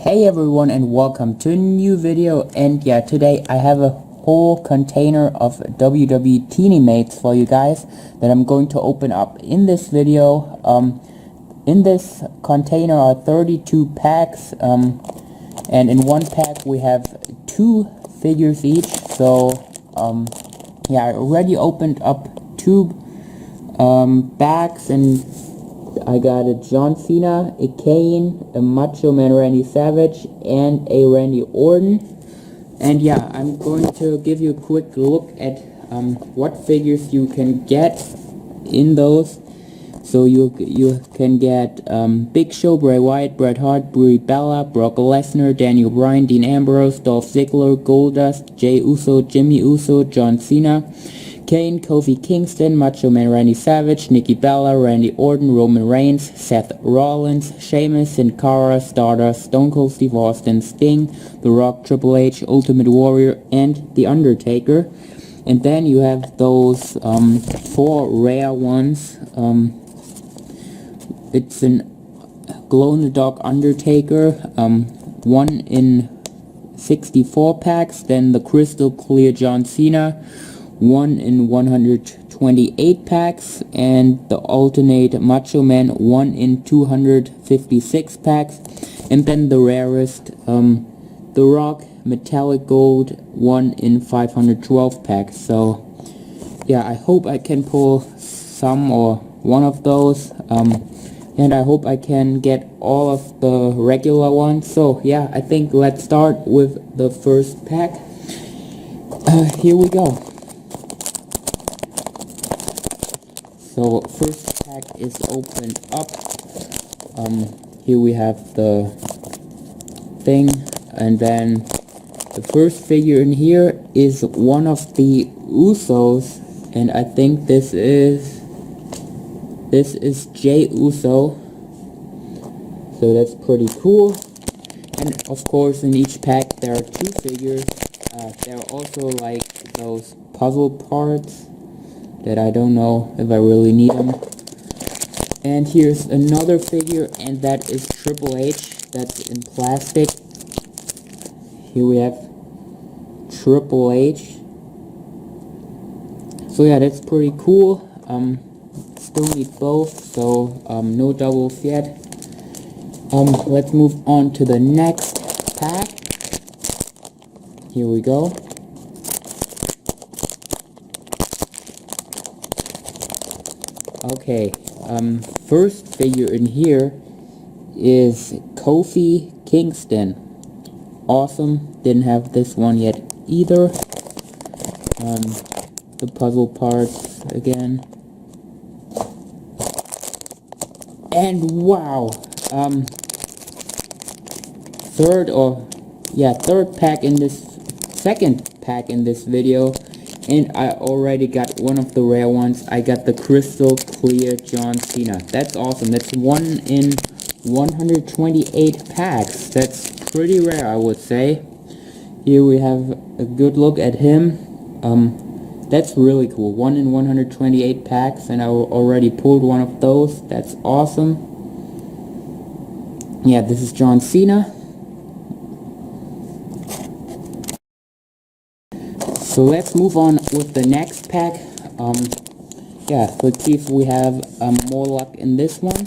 Hey everyone, and welcome to a new video. And yeah, today I have a whole container of WWE Teenymates for you guys that I'm going to open up in this video. In this container are 32 packs, and in one pack we have 2 figures each. So yeah, I already opened up 2 bags, and I got a John Cena, a Kane, a Macho Man Randy Savage, and a Randy Orton. And yeah, I'm going to give you a quick look at what figures you can get in those. So you can get Big Show, Bray Wyatt, Bret Hart, Brie Bella, Brock Lesnar, Daniel Bryan, Dean Ambrose, Dolph Ziggler, Goldust, Jey Uso, Jimmy Uso, John Cena, Kane, Kofi Kingston, Macho Man Randy Savage, Nikki Bella, Randy Orton, Roman Reigns, Seth Rollins, Sheamus, Sin Cara, Stardust, Stone Cold Steve Austin, Sting, The Rock, Triple H, Ultimate Warrior, and The Undertaker. And then you have those 4 rare ones. It's an glow-in-the-dark Undertaker, 1 in 64 packs, then the crystal clear John Cena, 1 in 128 packs, and the alternate Macho Man, 1 in 256 packs, and then the rarest, The Rock, metallic gold, 1 in 512 packs. So yeah, I hope I can pull some or one of those, and I hope I can get all of the regular ones. So yeah, I think let's start with the first pack. Here we go. So first pack is opened up. Here we have the thing, and then the first figure in here is one of the Usos, and I think this is Jey Uso. So that's pretty cool. And of course in each pack there are 2 figures. There are also like those puzzle parts that I don't know if I really need them. And here's another figure, and that is Triple H. That's in plastic. Here we have Triple H. So yeah, that's pretty cool. Still need both, so no doubles yet. Let's move on to the next pack. Here we go. Okay, first figure in here is Kofi Kingston. Awesome. Didn't have this one yet either. The puzzle parts again. And wow, third pack in this, second pack in this video, and I already got one of the rare ones. I got the crystal clear John Cena. That's awesome. That's 1 in 128 packs. That's pretty rare, I would say. Here we have a good look at him. That's really cool. 1 in 128 packs, and I already pulled one of those. That's awesome. Yeah, this is John Cena. So let's move on with the next pack. Yeah, let's see if we have more luck in this one.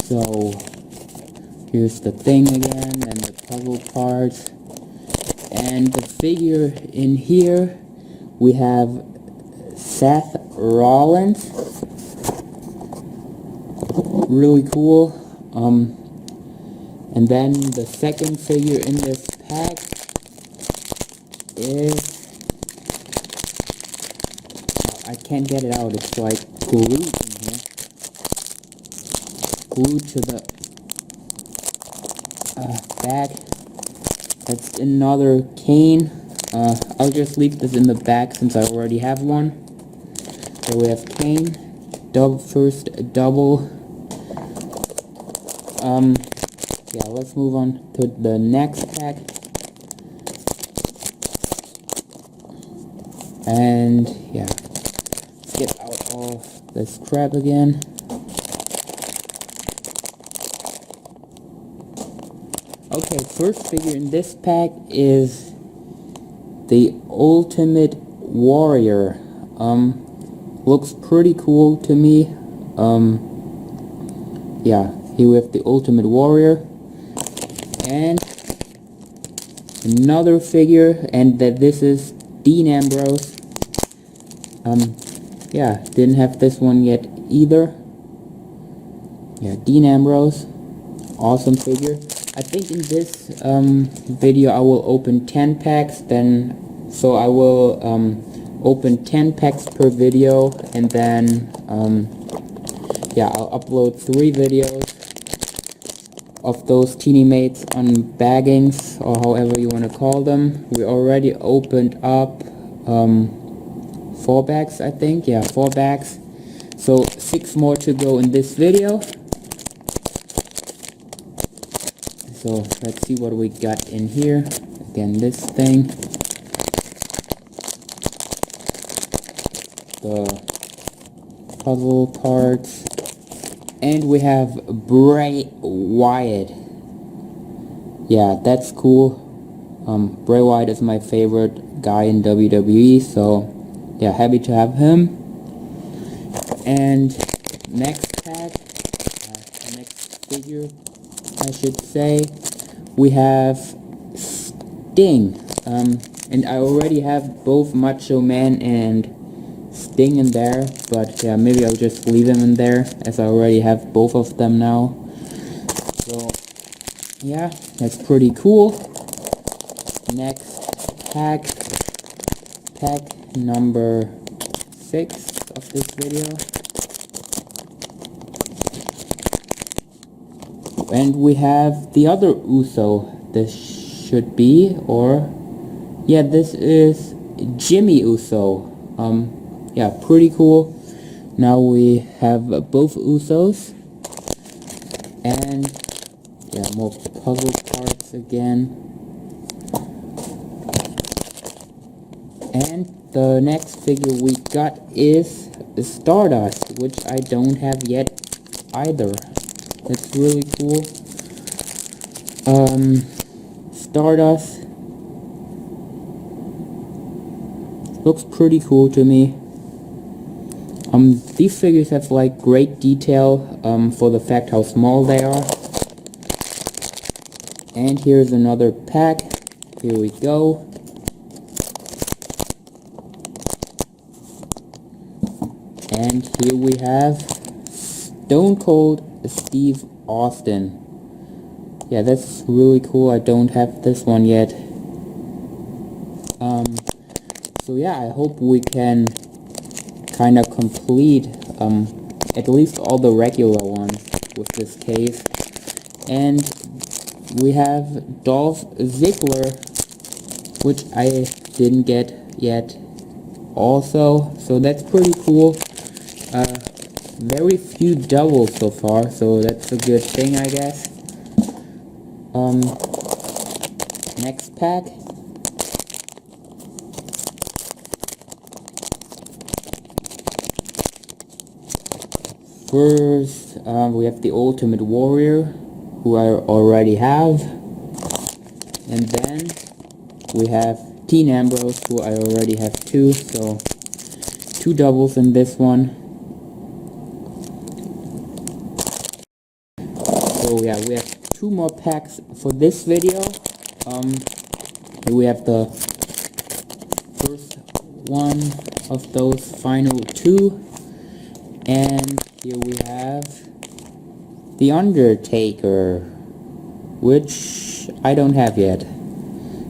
So here's the thing again, and the puzzle parts. And the figure in here, we have Seth Rollins. Really cool. And then the second figure in this pack is, I can't get it out. It's like glued in here. Glued to the bag. That's another Kane. I'll just leave this in the bag since I already have one. So we have Kane. First double. Yeah, let's move on to the next pack. And yeah, let's get out all this crap again. first figure in this pack is the Ultimate Warrior. Looks pretty cool to me. Yeah, here we have the Ultimate Warrior. And another figure, and this is Dean Ambrose. Yeah, didn't have this one yet either. Yeah, Dean Ambrose. Awesome figure. I think in this video I will open 10 packs, so I will open 10 packs per video, and then yeah, I'll upload 3 videos of those TeenyMates unbaggings, or however you want to call them. We already opened up 4 bags, I think. Yeah, 4 bags. So 6 more to go in this video. So let's see what we got in here. Again, this thing. The puzzle parts. And we have Bray Wyatt. Yeah, that's cool. Bray Wyatt is my favorite guy in WWE, so yeah, happy to have him. And next pack, next figure, I should say, we have Sting. And I already have both Macho Man and Sting in there, but yeah, maybe I'll just leave him in there as I already have both of them now. So yeah, that's pretty cool. Next pack number 6 of this video. And we have the other Uso. This should be, or yeah, this is Jimmy Uso. Yeah, pretty cool. Now we have both Usos. And yeah, more puzzle parts again. And the next figure we got is Stardust, which I don't have yet either. That's really cool. Stardust looks pretty cool to me. These figures have like great detail for the fact how small they are. And here's another pack. Here we go. And here we have Stone Cold Steve Austin. Yeah, that's really cool. I don't have this one yet. So yeah, I hope we can kind of complete at least all the regular ones with this case. And we have Dolph Ziggler, which I didn't get yet also, so that's pretty cool. Very few doubles so far, so that's a good thing, I guess. Next pack. First, we have the Ultimate Warrior, who I already have. And then we have Dean Ambrose, who I already have too, so 2 doubles in this one. So yeah, we have 2 more packs for this video. Here we have the first one of those final 2. And here we have the Undertaker, which I don't have yet.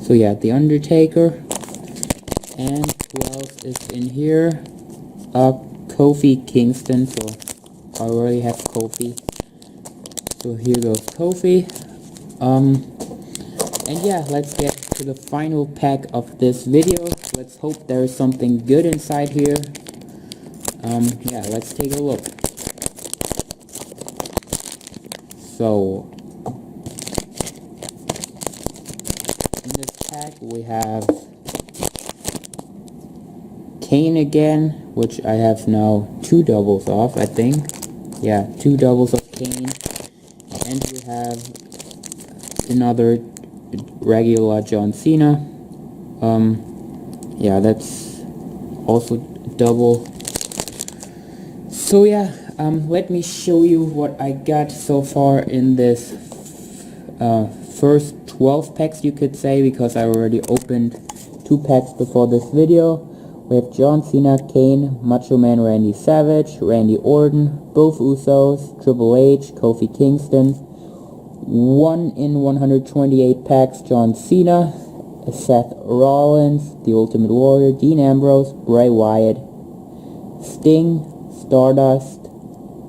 So yeah, the Undertaker. And who else is in here? Kofi Kingston. So I already have Kofi. So here goes Kofi. And yeah, let's get to the final pack of this video. Let's hope there's something good inside here. Yeah, let's take a look. So in this pack we have Kane again, which I have now 2 doubles of, I think. Yeah, 2 doubles of Kane. And we have another regular John Cena. Yeah, that's also double. So yeah, let me show you what I got so far in this first 12 packs, you could say, because I already opened 2 packs before this video. We have John Cena, Kane, Macho Man Randy Savage, Randy Orton, both Usos, Triple H, Kofi Kingston. 1 in 128 packs, John Cena, Seth Rollins, The Ultimate Warrior, Dean Ambrose, Bray Wyatt, Sting, Stardust,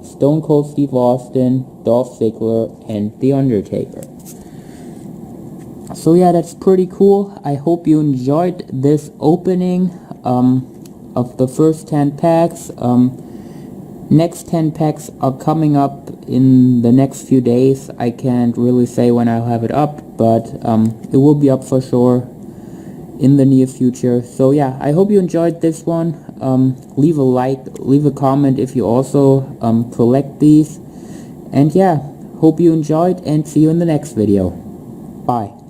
Stone Cold Steve Austin, Dolph Ziggler, and The Undertaker. So yeah, that's pretty cool. I hope you enjoyed this opening of the first 10 packs. Next 10 packs are coming up in the next few days. I can't really say when I'll have it up, but it will be up for sure in the near future. So yeah, I hope you enjoyed this one. Leave a like, leave a comment if you also collect these. And yeah, hope you enjoyed, and see you in the next video. Bye.